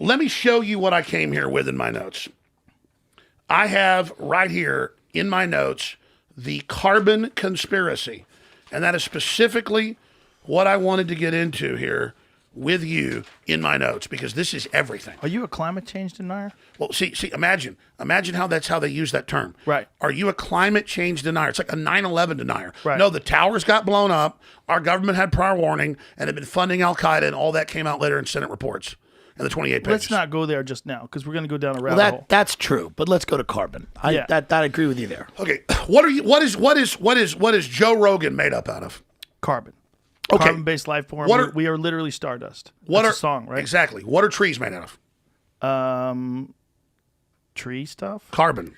let me show you what I came here with in my notes. I have right here in my notes the carbon conspiracy. And that is specifically what I wanted to get into here with you in my notes, because this is everything. Are you a climate change denier? Well, see, imagine how that's how they use that term. Right. Are you a climate change denier? It's like a 9/11 denier. Right. No, the towers got blown up. Our government had prior warning and had been funding Al-Qaeda, and all that came out later in Senate reports and the 28 pages. Let's not go there just now, because we're going to go down a rabbit hole. That's true, but let's go to carbon. I agree with you there. Okay, what is Joe Rogan made up out of? Carbon. Okay. Carbon-based life form. We are literally stardust. That's a song, right? Exactly. What are trees made out of? Tree stuff. Carbon.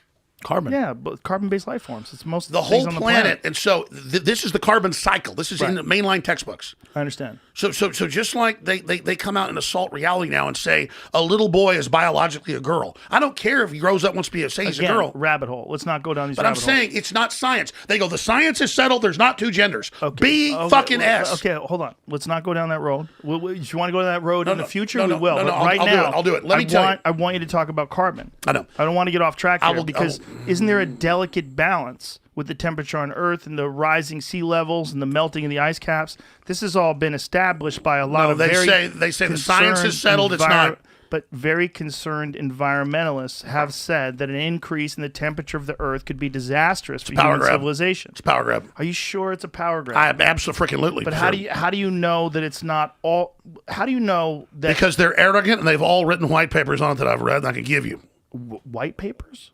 Yeah, but carbon-based life forms. It's most of the things whole on the planet. And so this is the carbon cycle. This is in the mainline textbooks. I understand. So just like they come out and assault reality now and say a little boy is biologically a girl. I don't care if he grows up wants to be he's a girl. Rabbit hole. Let's not go down these. But I'm saying it's not science. They go, the science is settled. There's not two genders. Okay. Fucking S. Okay, hold on. Let's not go down that road. If you want to go down that road in the future, we will. No, right now, I'll do it. Let me tell you. I want you to talk about carbon. I know. I don't want to get off track here because isn't there a delicate balance with the temperature on Earth and the rising sea levels and the melting of the ice caps? This has all been established by a lot of they say the science is settled. It's not. But very concerned environmentalists have said that an increase in the temperature of the Earth could be disastrous for human civilization. It's a power grab. Are you sure it's a power grab? Absolutely. But how do you know that it's not all? How do you know that? Because they're arrogant and they've all written white papers on it that I've read and I can give you. White papers?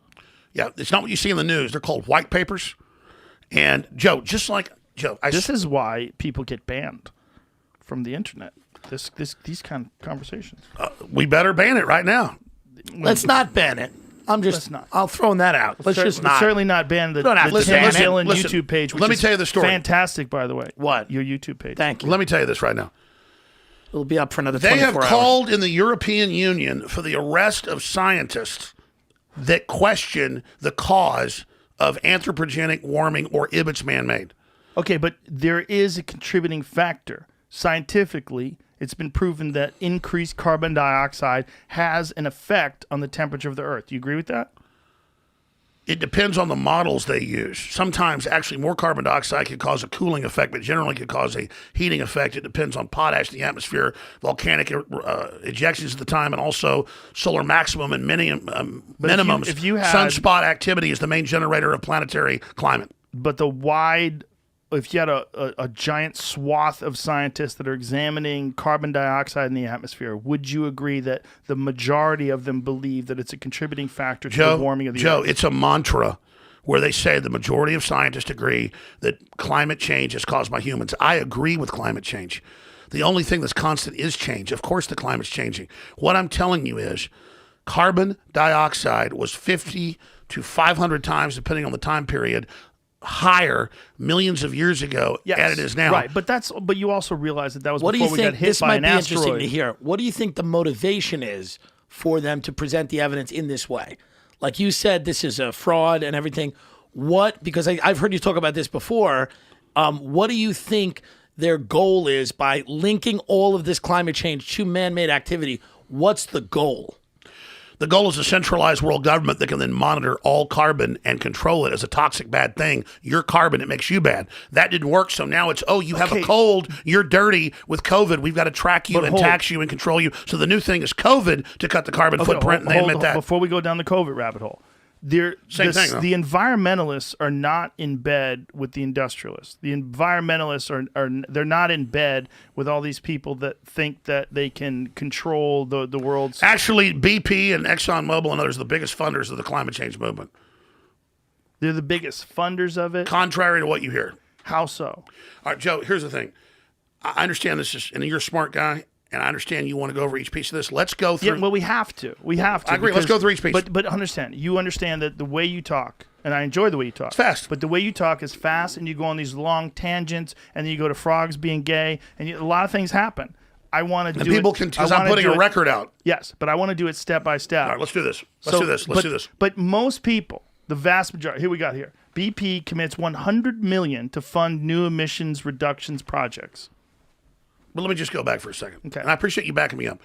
Yeah, it's not what you see in the news. They're called white papers. And Joe, this is why people get banned from the internet. These kind of conversations. We better ban it right now. Let's not ban it. I'll throw that out. Let's certainly not ban the Tim Dillon YouTube page. Which let me tell you the story. Fantastic, by the way. What? Your YouTube page. Thank you. Let me tell you this right now. It'll be up for another 24 hours. They have called hours. in the European Union for the arrest of scientists that question the cause of anthropogenic warming or if it's man-made. Okay, but there is a contributing factor. Scientifically, it's been proven that increased carbon dioxide has an effect on the temperature of the Earth. Do you agree with that? It depends on the models they use. Sometimes actually more carbon dioxide can cause a cooling effect, but generally can cause a heating effect. It depends on potash in the atmosphere, volcanic ejections at the time, and also solar maximum and minimums. Sunspot activity is the main generator of planetary climate. But if you had a giant swath of scientists that are examining carbon dioxide in the atmosphere, would you agree that the majority of them believe that it's a contributing factor to the warming of the Earth? Joe, it's a mantra where they say the majority of scientists agree that climate change is caused by humans. I agree with climate change. The only thing that's constant is change. Of course the climate's changing. What I'm telling you is carbon dioxide was 50 to 500 times, depending on the time period, higher millions of years ago than it is now. Right, but you also realize that was before we got hit by an asteroid. This might be interesting to hear. What do you think the motivation is for them to present the evidence in this way? Like you said, this is a fraud and everything. Because I've heard you talk about this before, what do you think their goal is by linking all of this climate change to man-made activity? What's the goal? The goal is a centralized world government that can then monitor all carbon and control it as a toxic bad thing. Your carbon, it makes you bad. That didn't work, so now it's, you have a cold, you're dirty with COVID. We've got to track you and tax you and control you. So the new thing is COVID to cut the carbon footprint, and they admit that. Before we go down the COVID rabbit hole, the environmentalists are not in bed with the industrialists. The environmentalists they're not in bed with all these people that think that they can control the world's. Actually, BP and ExxonMobil and others are the biggest funders of the climate change movement. They're the biggest funders of it? Contrary to what you hear. How so? All right, Joe, here's the thing. I understand this and you're a smart guy. And I understand you want to go over each piece of this. Let's go through. Yeah, well, we have to. I agree. Let's go through each piece. But understand. You understand that the way you talk, and I enjoy the way you talk. It's fast. But the way you talk is fast, and you go on these long tangents, and then you go to frogs being gay, and a lot of things happen. I want to do it. And people can, because I'm putting a record out. Yes, but I want to do it step by step. All right, let's do this. Let's do this. But most people, the vast majority, here we got here. BP commits $100 million to fund new emissions reductions projects. But let me just go back for a second. Okay. And I appreciate you backing me up.